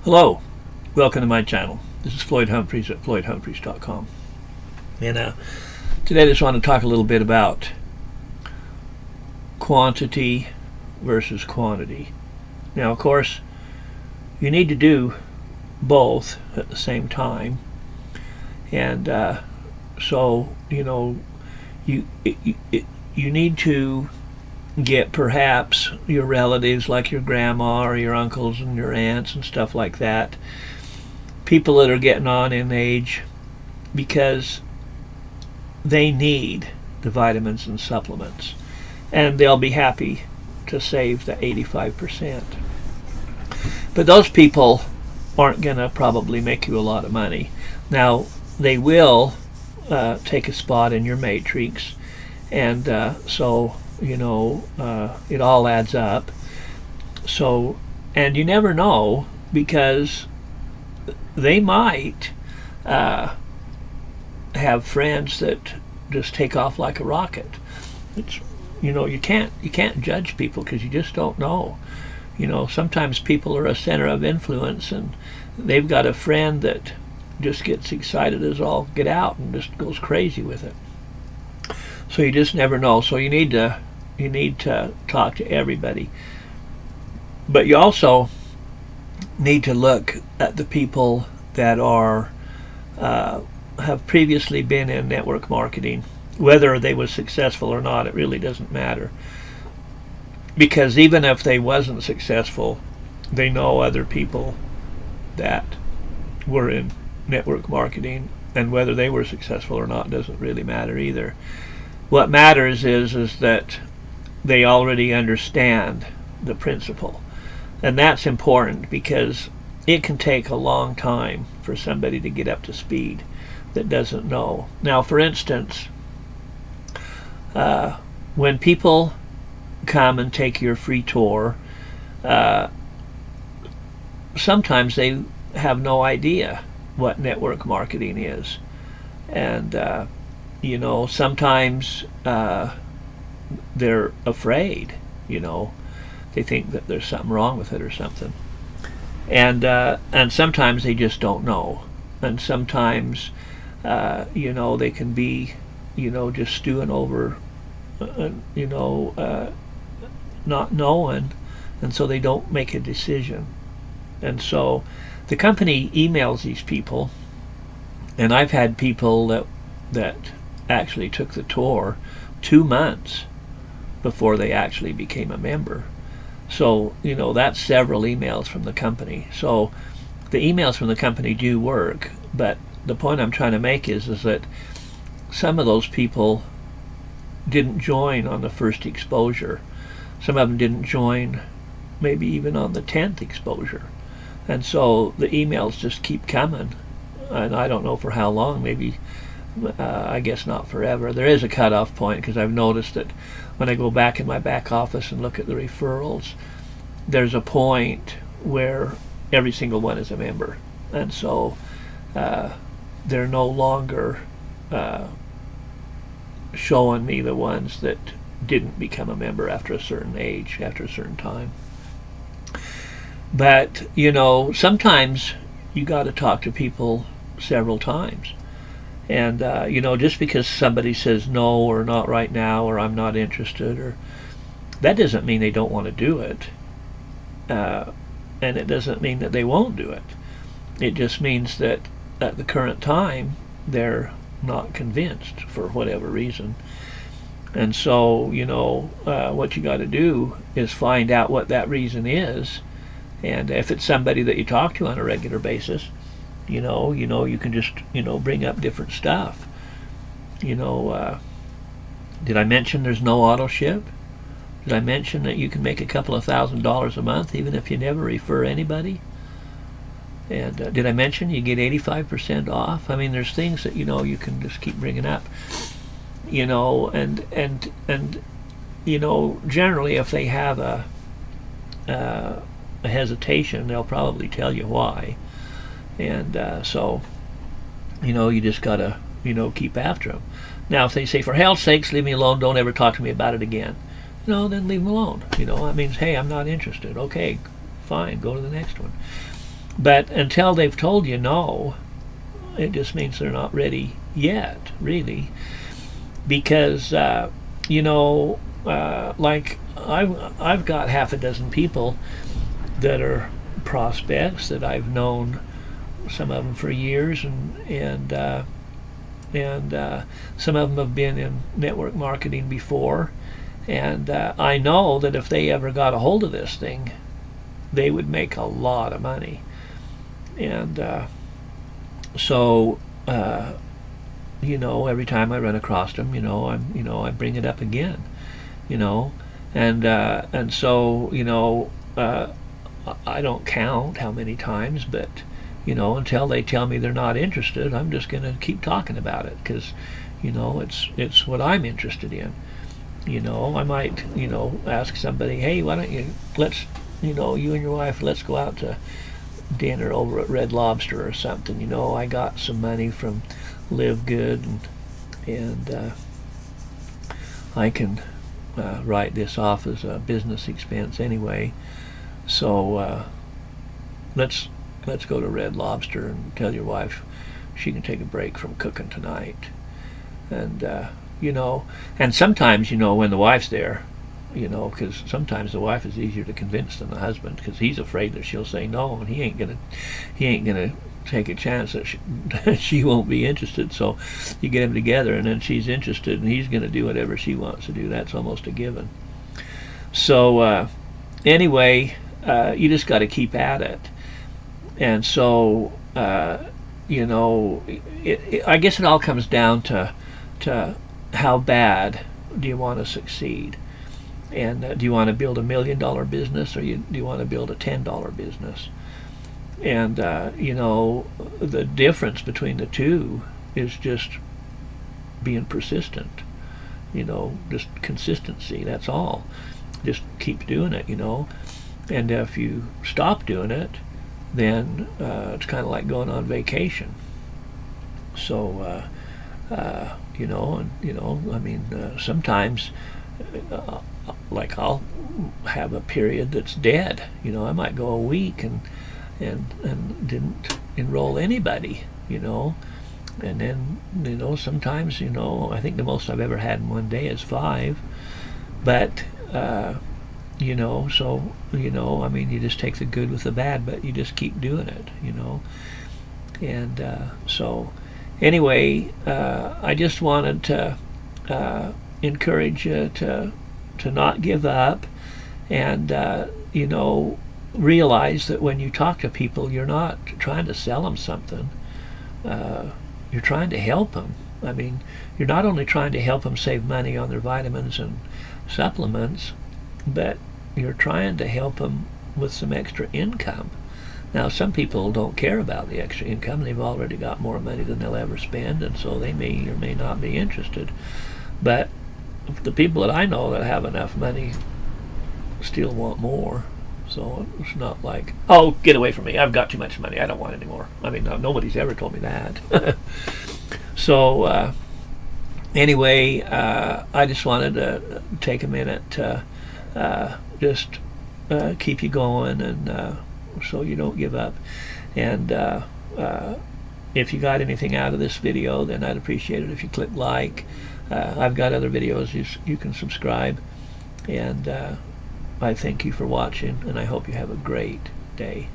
Hello, welcome to my channel. This is Floyd Humphreys at floydhumphreys.com. And today I just want to talk a little bit about quantity versus quantity. Now, of course, you need to do both at the same time. And so, you need to get perhaps your relatives like your grandma or your uncles and your aunts and stuff like that, people that are getting on in age, because they need the vitamins and supplements, and they'll be happy to save the 85%. But those people aren't going to probably make you a lot of money. Now, they will take a spot in your matrix, and so it all adds up. So, and you never know, because they might have friends that just take off like a rocket. It's, you can't judge people because you just don't know. Sometimes people are a center of influence, and they've got a friend that just gets excited as all get out and just goes crazy with it. So you just never know. So you need to talk to everybody. But you also need to look at the people that are have previously been in network marketing. Whether they were successful or not, it really doesn't matter. Because even if they wasn't successful, they know other people that were in network marketing, and whether they were successful or not doesn't really matter either. What matters is that they already understand the principle, and that's important, because it can take a long time for somebody to get up to speed that doesn't know. Now, for instance, when people come and take your free tour, sometimes they have no idea what network marketing is, and sometimes they're afraid. They think that there's something wrong with it or something, and sometimes they just don't know, and sometimes they can be just stewing over not knowing, and so they don't make a decision. And so the company emails these people, and I've had people that actually took the tour 2 months before they actually became a member. So that's several emails from the company. So the emails from the company do work, but the point I'm trying to make is that some of those people didn't join on the first exposure. Some of them didn't join maybe even on the 10th exposure. And so the emails just keep coming, and I don't know for how long. Maybe I guess not forever. There is a cutoff point, because I've noticed that when I go back in my back office and look at the referrals, there's a point where every single one is a member, and so they're no longer showing me the ones that didn't become a member after a certain age, after a certain time. But sometimes you got to talk to people several times, and just because somebody says no, or not right now, or I'm not interested, or that doesn't mean they don't want to do it, and it doesn't mean that they won't do it. It just means that at the current time they're not convinced for whatever reason. And so what you got to do is find out what that reason is. And if it's somebody that you talk to on a regular basis, you can just bring up different stuff. Did I mention there's no auto ship? Did I mention that you can make a couple of $1,000s a month even if you never refer anybody? And did I mention you get 85% off? I mean, there's things that you can just keep bringing up. And generally, if they have a hesitation, they'll probably tell you why. And so you just gotta keep after them. Now, if they say, for hell's sakes, leave me alone, don't ever talk to me about it again, then leave them alone. That means, hey, I'm not interested. Okay, fine, go to the next one. But until they've told you no, it just means they're not ready yet, really. Because, like I've got half a dozen people that are prospects that I've known, some of them for years, and some of them have been in network marketing before, and I know that if they ever got a hold of this thing, they would make a lot of money. And so every time I run across them, I bring it up again, and so I don't count how many times, but until they tell me they're not interested, I'm just going to keep talking about it, because it's what I'm interested in. I might ask somebody, hey, why don't you you and your wife, let's go out to dinner over at Red Lobster or something. I got some money from LiveGood, and I can write this off as a business expense anyway. So let's go to Red Lobster and tell your wife she can take a break from cooking tonight. And and sometimes when the wife's there, because sometimes the wife is easier to convince than the husband, because he's afraid that she'll say no, and he ain't gonna take a chance that she won't be interested. So you get them together, and then she's interested, and he's gonna do whatever she wants to do. That's almost a given. So anyway, you just got to keep at it. And so I guess it all comes down to how bad do you want to succeed. And do you want to build $1 million business, or do you want to build a $10 business? And the difference between the two is just being persistent. Just consistency. That's all. Just keep doing it. And if you stop doing it, then it's kind of like going on vacation. So sometimes. Like I'll have a period that's dead. I might go a week and didn't enroll anybody. And then sometimes I think the most I've ever had in one day is 5. But so you just take the good with the bad, but you just keep doing it. And so anyway, I just wanted to encourage you to not give up, and realize that when you talk to people, you're not trying to sell them something. You're trying to help them. I mean, you're not only trying to help them save money on their vitamins and supplements, but you're trying to help them with some extra income. Now, some people don't care about the extra income. They've already got more money than they'll ever spend, and so they may or may not be interested. But the people that I know that have enough money still want more. So it's not like, oh, get away from me, I've got too much money, I don't want any more. I mean, nobody's ever told me that. So anyway, I just wanted to take a minute to just keep you going, and so you don't give up. And if you got anything out of this video, then I'd appreciate it if you click like. I've got other videos you can subscribe, and I thank you for watching, and I hope you have a great day.